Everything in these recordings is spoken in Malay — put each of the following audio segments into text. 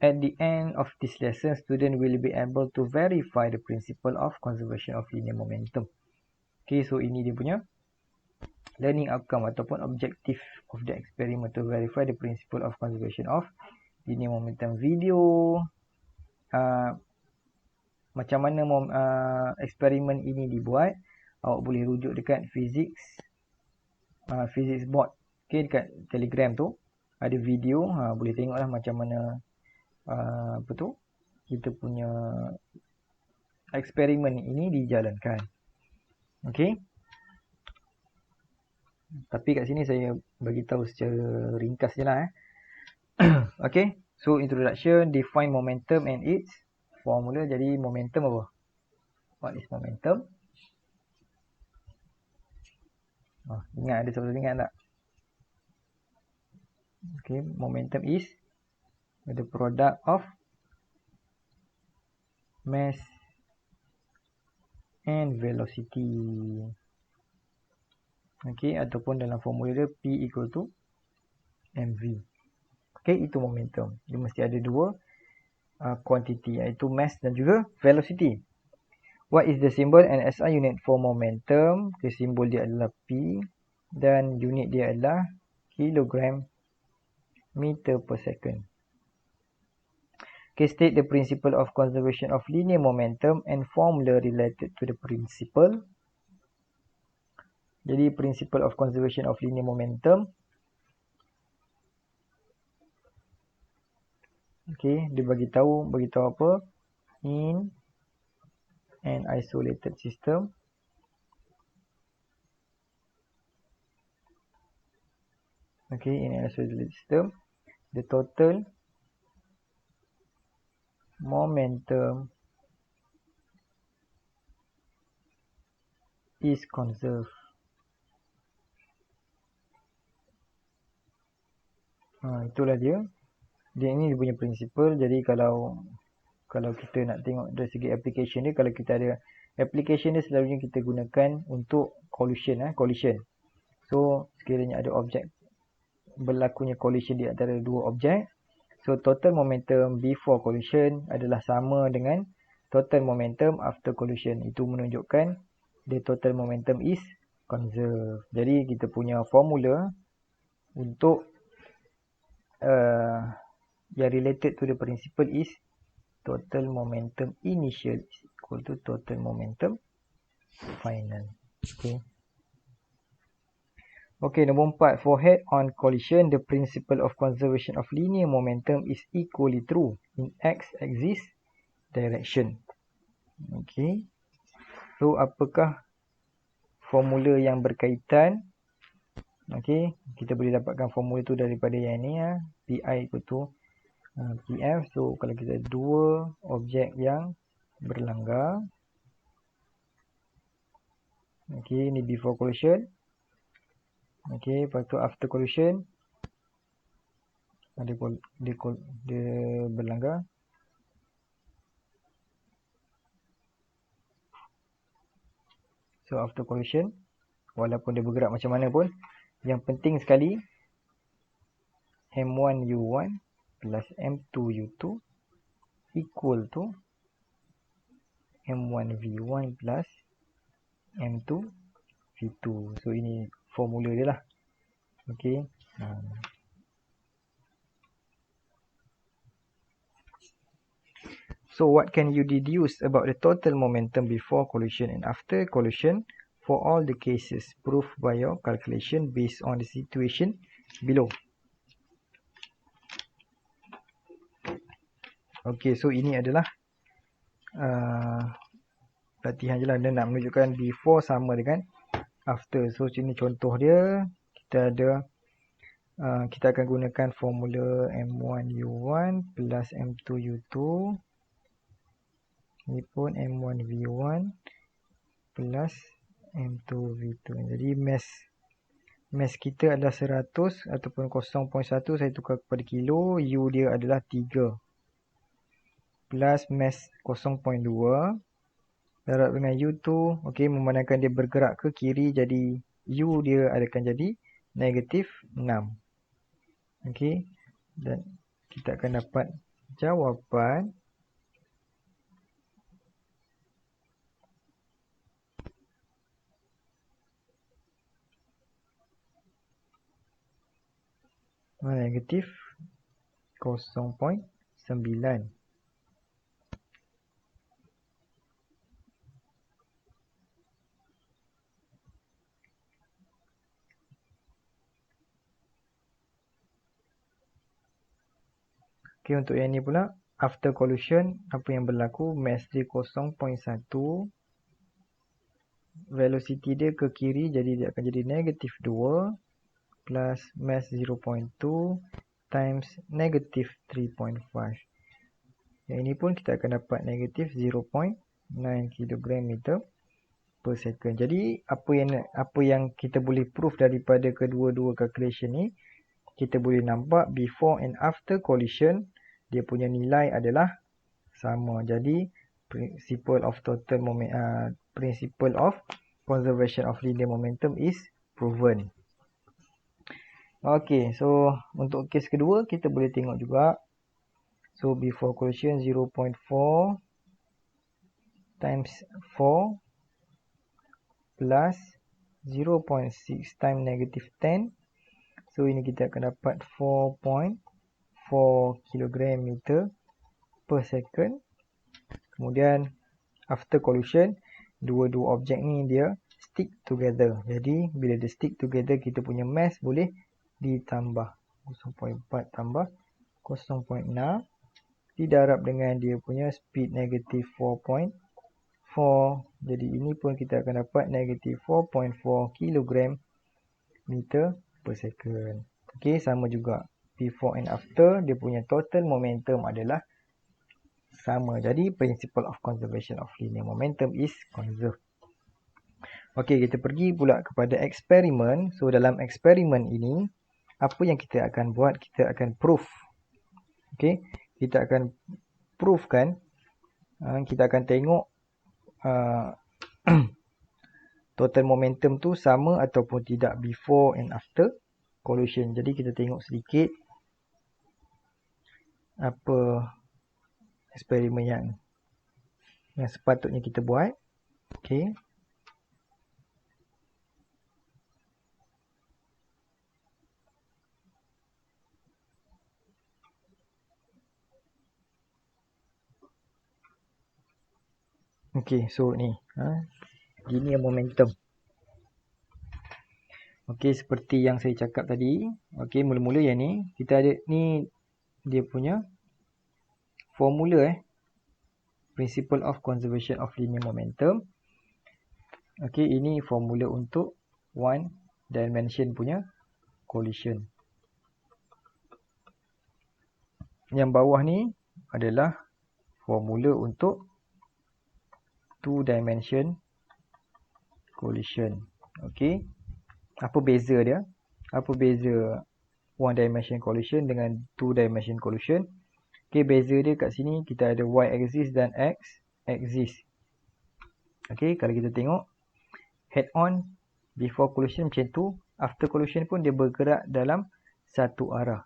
At the end of this lesson, student will be able to verify the principle of conservation of linear momentum. Okay, so ini dia punya learning outcome ataupun objective of the experiment to verify the principle of conservation of linear momentum. Video macam mana eksperimen ini dibuat, awak boleh rujuk dekat physics board. Okay, dekat Telegram tu ada video, boleh tengoklah macam mana kita punya eksperimen ini dijalankan. Okay, tapi kat sini saya bagi tahu secara ringkas je lah. Okay, so introduction, define momentum and its formula. Jadi momentum apa? What is momentum? Ingat, ada soalan ingat tak? Okay, momentum is the product of mass and velocity. Okay, ataupun dalam formula dia P equal to mv. Okay, itu momentum. Dia mesti ada dua quantity, iaitu mass dan juga velocity. What is the symbol and SI unit for momentum? Okay, simbol dia adalah P dan unit dia adalah kilogram meter per second. Okay, state the principle of conservation of linear momentum and formula related to the principle. Jadi principle of conservation of linear momentum. Okay, dia bagi tahu apa? In an isolated system, okay, in an isolated system, the total momentum is conserved. Itulah dia. Dia ni dia punya principle. Jadi kalau kita nak tengok dari segi application dia, kalau kita ada application dia, selalunya kita gunakan untuk collision. So sekiranya ada objek, berlakunya collision di antara dua objek, so total momentum before collision adalah sama dengan total momentum after collision. Itu menunjukkan the total momentum is conserved. Jadi kita punya formula untuk yang related to the principle is total momentum initial is equal to total momentum final. Okay, nombor 4. For head-on collision, the principle of conservation of linear momentum is equally true in x-axis direction. Okay, so apakah formula yang berkaitan? Okay, kita boleh dapatkan formula tu daripada yang ni, Pi equal to Pf. So kalau kita ada dua objek yang berlanggar, okay, ni before collision, okay, lepas tu after collision dia berlanggar. So after collision, walaupun dia bergerak macam mana pun, yang penting sekali M1U1 plus M2U2 equal to M1V1 plus M2V2. So ini formula dia lah. Okay. So what can you deduce about the total momentum before collision and after collision for all the cases? Proof by your calculation based on the situation below. Okay, so ini adalah latihan je lah. Dia nak menunjukkan before sama dengan after. So sini contoh dia, kita ada kita akan gunakan formula M1U1 plus M2U2. Ini pun M1V1 plus M2V2. Jadi mass kita adalah 100 ataupun 0.1, saya tukar kepada kilo. U dia adalah 3 plus mass 0.2 darab dengan U2. Okay, memandangkan dia bergerak ke kiri, jadi U dia akan jadi negatif 6. Okay, dan kita akan dapat jawapan negatif 0.9. Okey, untuk yang ni pula, after collision, apa yang berlaku? Mass dia 0.1. Velocity dia ke kiri, jadi dia akan jadi negatif 2 plus mass 0.2 times negatif 3.5. Yang ini pun kita akan dapat negatif 0.9 kg meter per second. Jadi apa yang kita boleh prove daripada kedua-dua calculation ni, kita boleh nampak before and after collision dia punya nilai adalah sama. Jadi principle of principle of conservation of linear momentum is proven. Okay, so untuk kes kedua kita boleh tengok juga. So before collision 0.4 times 4 plus 0.6 times negative 10. So ini kita akan dapat 4.4 kg meter per second. Kemudian after collision, dua-dua objek ni dia stick together. Jadi bila dia stick together, kita punya mass boleh ditambah 0.4 tambah 0.6 didarab dengan dia punya speed negatif 4.4. Jadi ini pun kita akan dapat negatif 4.4 kg meter per second. Okey, sama juga before and after, dia punya total momentum adalah sama. Jadi principle of conservation of linear momentum is conserved. Okey, kita pergi pula kepada eksperimen. So dalam eksperimen ini, apa yang kita akan buat? Kita akan prove. Okey, kita akan prove kan, kita akan tengok total momentum tu sama ataupun tidak before and after collision. Jadi kita tengok sedikit apa eksperimen yang sepatutnya kita buat. Okey. Okey, so ni linear momentum. Okey, seperti yang saya cakap tadi. Okey, mula-mula yang ni kita ada ni dia punya formula principle of conservation of linear momentum. Okey, ini formula untuk one dimension punya collision. Yang bawah ni adalah formula untuk two dimension collision. Okey. Apa beza dia? Apa beza one dimension collision dengan two dimension collision? Okey, beza dia kat sini kita ada y axis dan x axis. Okey, kalau kita tengok head on before collision macam tu, after collision pun dia bergerak dalam satu arah.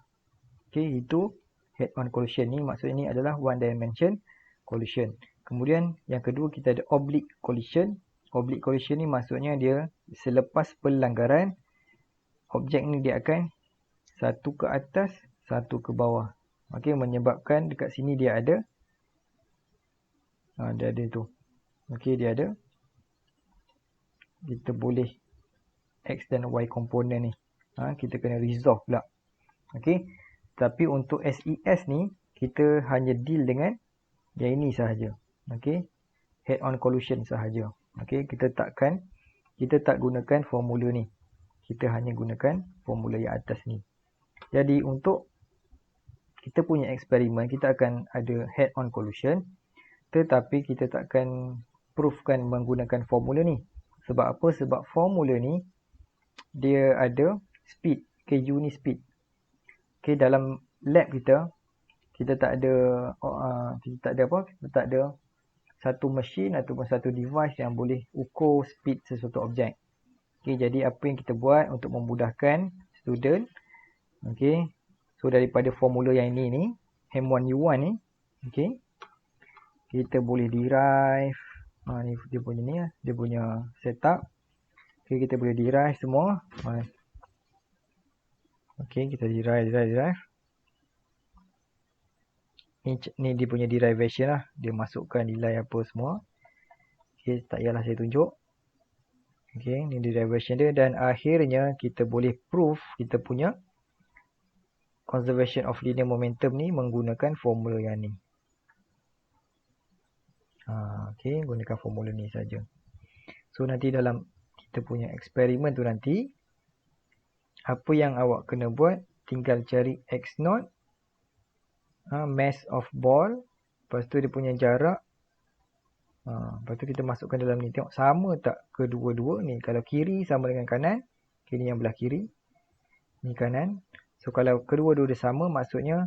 Okey, itu head on collision ni, maksudnya ni adalah one dimension collision. Kemudian yang kedua kita ada oblique collision. Oblique collision ni maksudnya dia selepas pelanggaran, objek ni dia akan satu ke atas, satu ke bawah. Okey, menyebabkan dekat sini dia ada dia ada tu. Okey, dia ada, kita boleh x dan y komponen ni. Kita kena resolve pula. Okey. Tapi untuk SES ni kita hanya deal dengan yang ini sahaja. Okey. Head on collision sahaja. Okey, kita tak gunakan formula ni. Kita hanya gunakan formula yang atas ni. Jadi untuk kita punya eksperimen, kita akan ada head on collision, tetapi kita takkan proofkan menggunakan formula ni. Sebab apa? Sebab formula ni dia ada speed, KU ni speed. Okey, dalam lab kita tak ada kita tak ada satu mesin ataupun satu device yang boleh ukur speed sesuatu objek. Okey, jadi apa yang kita buat untuk memudahkan student, okey, so daripada formula yang ini ni, M1U1 ni. Okey. Kita boleh derive. Ni dia punya ni lah. Dia punya setup. Okey, kita boleh derive semua. Okey, kita derive. Ni dia punya derivation lah. Dia masukkan nilai apa semua. Okey, tak payahlah saya tunjuk. Okey, ni derivation dia. Dan akhirnya kita boleh prove kita punya conservation of linear momentum ni menggunakan formula yang ni. Okey, gunakan formula ni saja. So nanti dalam kita punya eksperimen tu nanti, apa yang awak kena buat, tinggal cari x0, mass of ball, lepas tu dia punya jarak. Lepas tu kita masukkan dalam ni. Tengok sama tak kedua-dua ni. Kalau kiri sama dengan kanan, ini yang belah kiri, ni kanan. So kalau kedua-dua dia sama, maksudnya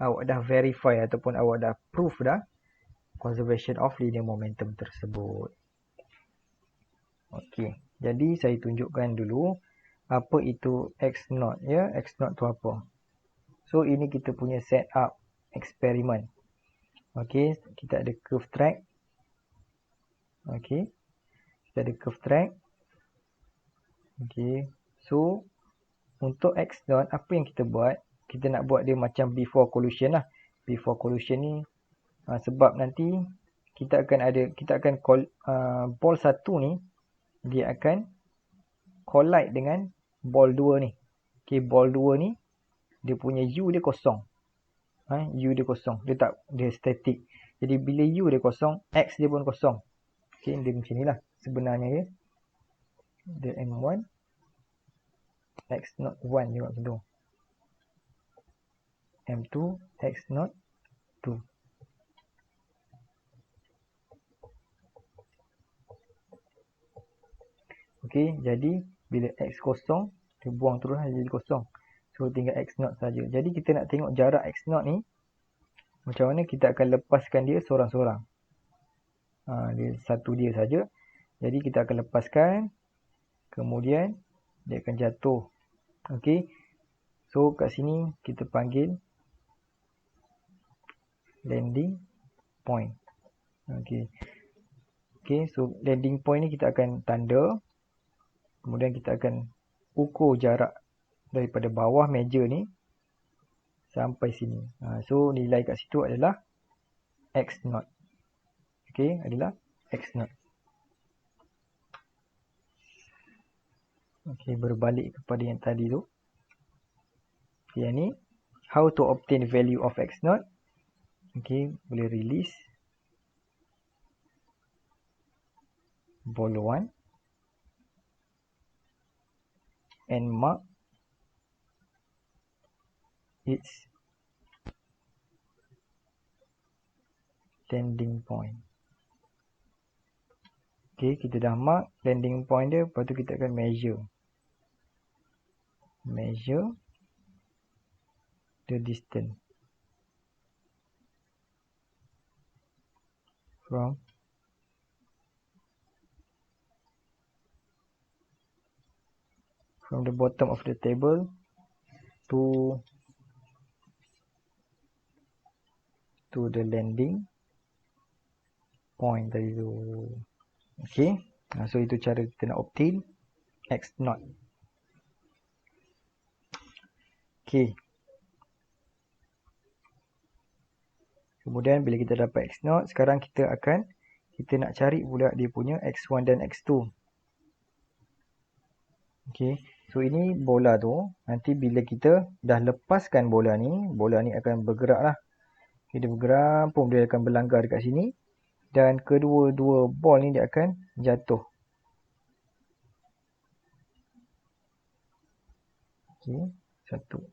awak dah verify ataupun awak dah proof dah conservation of linear momentum tersebut. Okey, jadi saya tunjukkan dulu apa itu x0 ya. X0 tu apa? So ini kita punya setup eksperimen. Okey, kita ada curve track. Okey, kita ada curve track. Okey, so untuk x0 apa yang kita buat? Kita nak buat dia macam before collision lah. Before collision ni sebab nanti kita akan ball 1 ni dia akan collide dengan ball 2 ni. Okey, ball 2 ni dia punya U dia kosong. U dia kosong. Dia static. Jadi bila U dia kosong, X dia pun kosong. Okey, dia macam inilah sebenarnya ya. Dia M1 X01 juga macam tu. M2 X02. Okey, jadi bila X kosong, dia buang terus jadi kosong. So tinggal X0 saja. Jadi kita nak tengok jarak X0 ni macam mana kita akan lepaskan dia seorang-seorang. Dia satu dia saja. Jadi kita akan lepaskan. Kemudian dia akan jatuh. Okey. So kat sini kita panggil landing point. Okey. Okey, so landing point ni kita akan tanda. Kemudian kita akan ukur jarak daripada bawah meja ni sampai sini. So nilai kat situ adalah x0. Okey, adalah x0. Okey, berbalik kepada yang tadi tu. Yang ni, how to obtain value of x0. Okey, boleh release ball 1 and mark its landing point. Okey, kita dah mark landing point dia. Lepas tu kita akan measure the distance from the bottom of the table to the landing point tadi tu. Okey, so itu cara kita nak obtain x0. Okey, kemudian bila kita dapat x0, sekarang kita nak cari pula dia punya x1 dan x2. Okey, so ini bola tu. Nanti bila kita dah lepaskan bola ni akan bergerak lah. Okay, dia bergerak, dia akan berlanggar dekat sini. Dan kedua-dua ball ni dia akan jatuh. Okey, satu.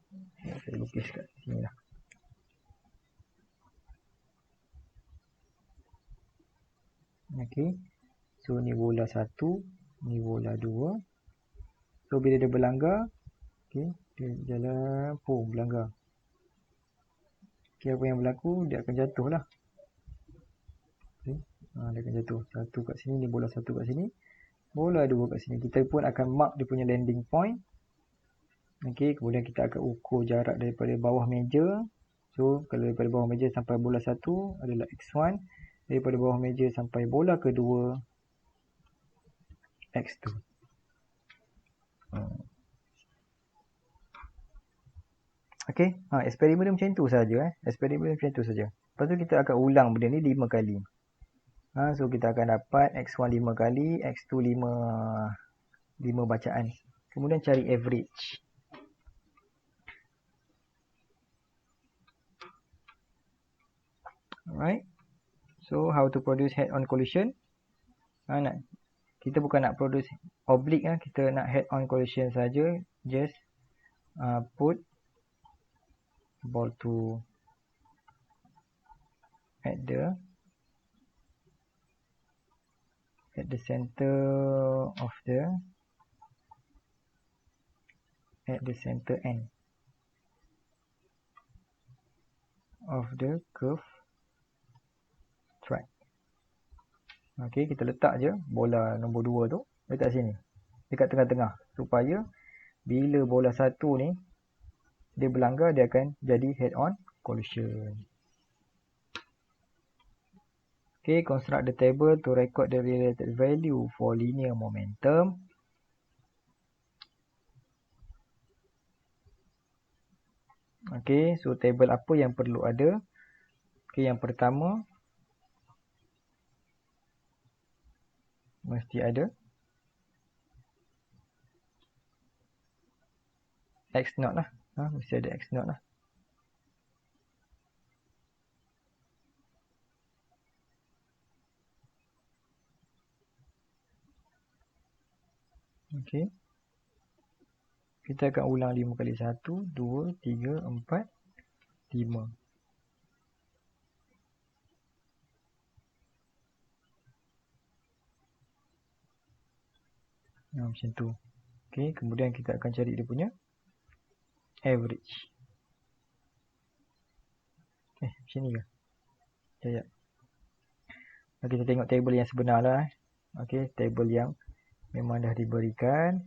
Saya lukis kat sini lah. Okey, so ni bola 1, ni bola 2. So bila dia berlanggar, okey, dia jalan, berlanggar. Okey, apa yang berlaku, dia akan jatuh lah. Okey, dia akan jatuh. Satu kat sini, ni bola 1 kat sini, bola 2 kat sini. Kita pun akan mark dia punya landing point. Okey, kemudian kita akan ukur jarak daripada bawah meja So, kalau daripada bawah meja sampai bola 1 adalah X1. Daripada bawah meja sampai bola kedua, X2. Okey, eksperimen dia macam tu saja. Eksperimen dia macam tu saja. Lepas tu kita akan ulang benda ni 5 kali. So, kita akan dapat X1 5 kali, X2 5 bacaan. Kemudian cari average. Alright. So, how to produce head-on collision? Kita bukan nak produce oblique. Kita nak head-on collision saja. Just put ball to at the center of at the center end of the curve track. Okey, kita letak je bola nombor 2 tu dekat sini, dekat tengah-tengah, supaya bila bola 1 ni dia berlanggar, dia akan jadi head-on collision. Okay, construct the table to record the related value for linear momentum. Okay, so table apa yang perlu ada? Okay, yang pertama mesti ada X0 lah. Mesti ada X0 lah. Okay. Kita akan ulang 5 kali. 1, 2, 3, 4, 5. Macam tu. Okay, kemudian kita akan cari dia punya average. Macam ni ke? Sekejap. Kita tengok table yang sebenar lah. Okay, table yang memang dah diberikan.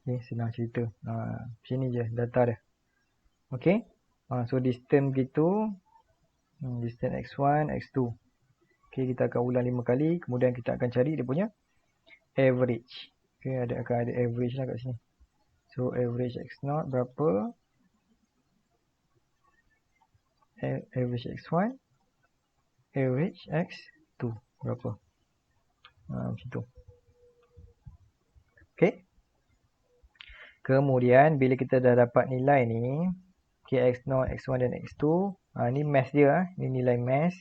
Okay, senang cerita. Sini je data dia. Okay. So distance gitu. Distance X1, X2. Okay, kita akan ulang 5 kali. Kemudian kita akan cari dia punya average. Okay, akan ada average lah kat sini. So average X0 berapa? Average X1. Average X2 berapa? Macam tu. Okay. Kemudian bila kita dah dapat nilai ni, okay, X0, X1 dan X2, ni mass dia, ni nilai mass.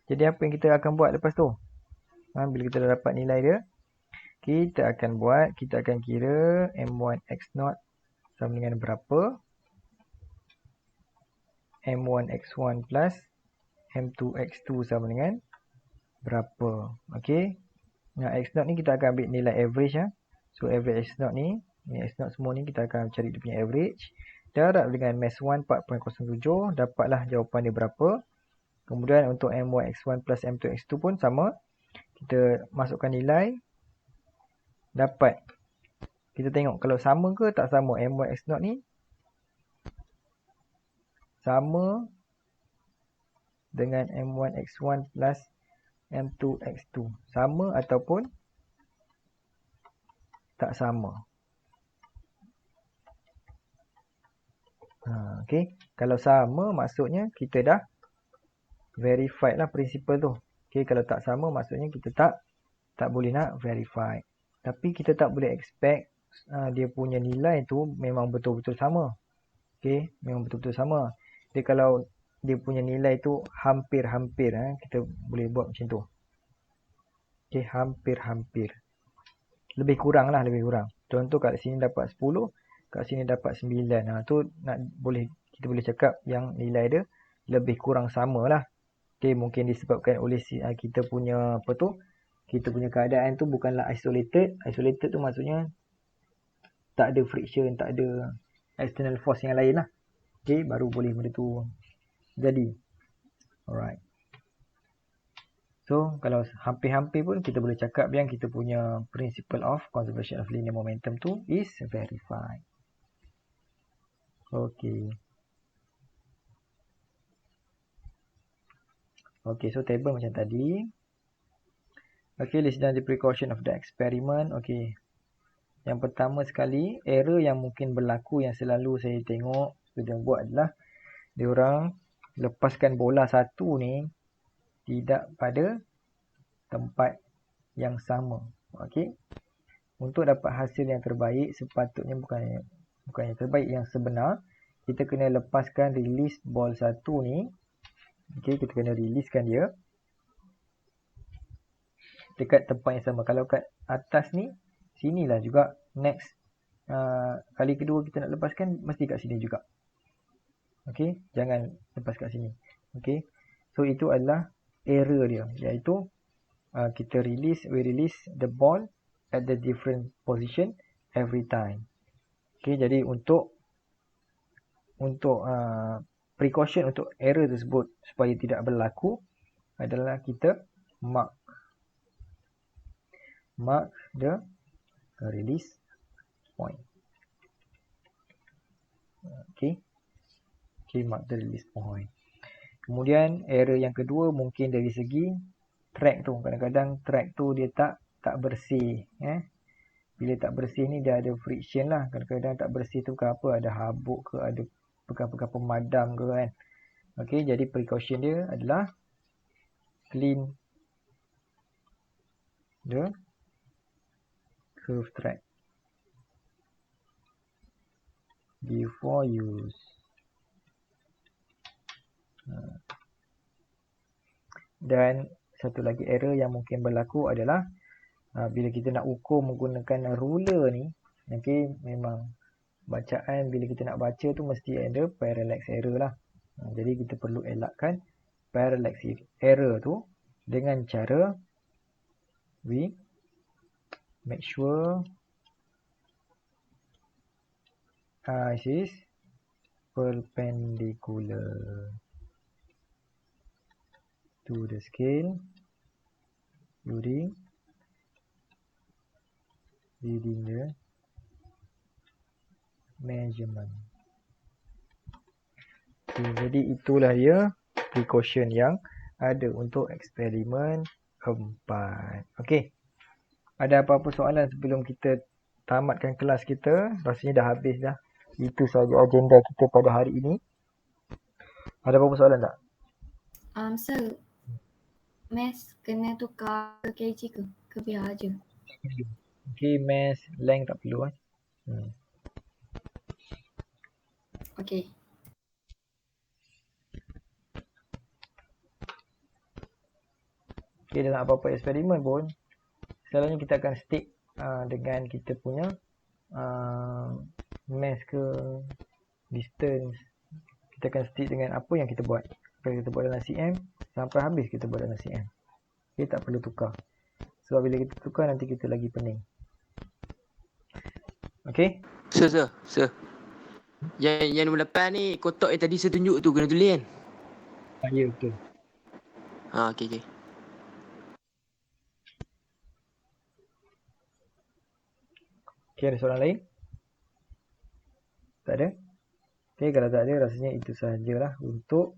Jadi apa yang kita akan buat lepas tu? Bila kita dah dapat nilai dia, kita akan kira M1 X0 sama dengan berapa, M1 X1 plus M2 X2 sama dengan berapa. Okay. X0 ni kita akan ambil nilai average. So average X0 ni X0 semua ni kita akan cari dia punya average. Darab dengan mass 1 4.07, dapatlah jawapan dia berapa. Kemudian untuk M1 X1 plus M2 X2 pun sama. Kita masukkan nilai, dapat. Kita tengok kalau sama ke tak sama. M1 X0 ni sama dengan M1 X1 plus M2 X2. Sama ataupun tak sama. Okay. Kalau sama maksudnya kita dah verified lah prinsipal tu. Okay. Kalau tak sama maksudnya kita tak boleh nak verify. Tapi kita tak boleh expect dia punya nilai tu memang betul-betul sama. Okay. Memang betul-betul sama. Jadi kalau dia punya nilai tu hampir-hampir, kita boleh buat macam tu. Okay. Hampir-hampir. Lebih kurang lah, lebih kurang. Contoh kat sini dapat 10. Kat sini dapat 9. Tu kita boleh cakap yang nilai dia lebih kurang sama lah. Okay, mungkin disebabkan oleh kita punya kita punya keadaan tu bukanlah isolated. Isolated tu maksudnya tak ada friction, tak ada external force yang lain lah. Okay, baru boleh benda tu jadi. Alright. So, kalau hampir-hampir pun kita boleh cakap yang kita punya principle of conservation of linear momentum tu is verified. Okay. Okay, so table macam tadi. Okay, list down the precaution of the experiment. Okay. Yang pertama sekali, error yang mungkin berlaku yang selalu saya tengok student buat adalah diorang lepaskan bola satu ni tidak pada tempat yang sama. Okey. Untuk dapat hasil yang terbaik, sepatutnya bukan yang terbaik, yang sebenar, kita kena lepaskan release ball satu ni. Okey, kita kena releasekan dia dekat tempat yang sama. Kalau kat atas ni, sinilah juga next kali kedua kita nak lepaskan, mesti kat sini juga. Okey, jangan lepas kat sini. Okey. So itu adalah error dia, iaitu we release the ball at the different position every time. Okey, jadi untuk precaution untuk error tersebut supaya tidak berlaku adalah kita mark the release point. Okey. Okay, mark the release point. Kemudian error yang kedua mungkin dari segi track tu. Kadang-kadang track tu dia tak bersih. Bila tak bersih ni dia ada friction lah. Kadang-kadang tak bersih tu bukan apa, ada habuk ke, ada bekas-bekas pemadam ke kan. Okay, jadi precaution dia adalah clean the curve track before use. Dan satu lagi error yang mungkin berlaku adalah bila kita nak ukur menggunakan ruler ni, okay, memang bacaan bila kita nak baca tu mesti ada parallax error lah. Jadi kita perlu elakkan parallax error tu dengan cara we make sure it is perpendicular to the scale during reading the measurement. Okay, jadi itulah ya precaution yang ada untuk eksperimen 4. Okey. Ada apa-apa soalan sebelum kita tamatkan kelas kita? Rasanya dah habis dah. Itu saja agenda kita pada hari ini. Ada apa-apa soalan tak? Sir, math kena tukar ke kg ke? Ke biar je? Okay, math, length tak perlu kan? Okay. Okay, dalam apa-apa eksperimen pun, selalunya kita akan stick dengan kita punya mass ke distance. Kita akan stick dengan apa yang kita buat. Kalau kita buat dalam cm, sampai habis kita buat dalam cm. Okay, tak perlu tukar. Sebab bila kita tukar nanti kita lagi pening. Okay? Sir. Yang nombor 8 ni, kotak yang tadi saya tunjuk tu kena tulis kan? Ya, betul. Okay. Okay, ada soalan lain? Tak ada? Okay, kalau tak ada, rasanya itu sahajalah untuk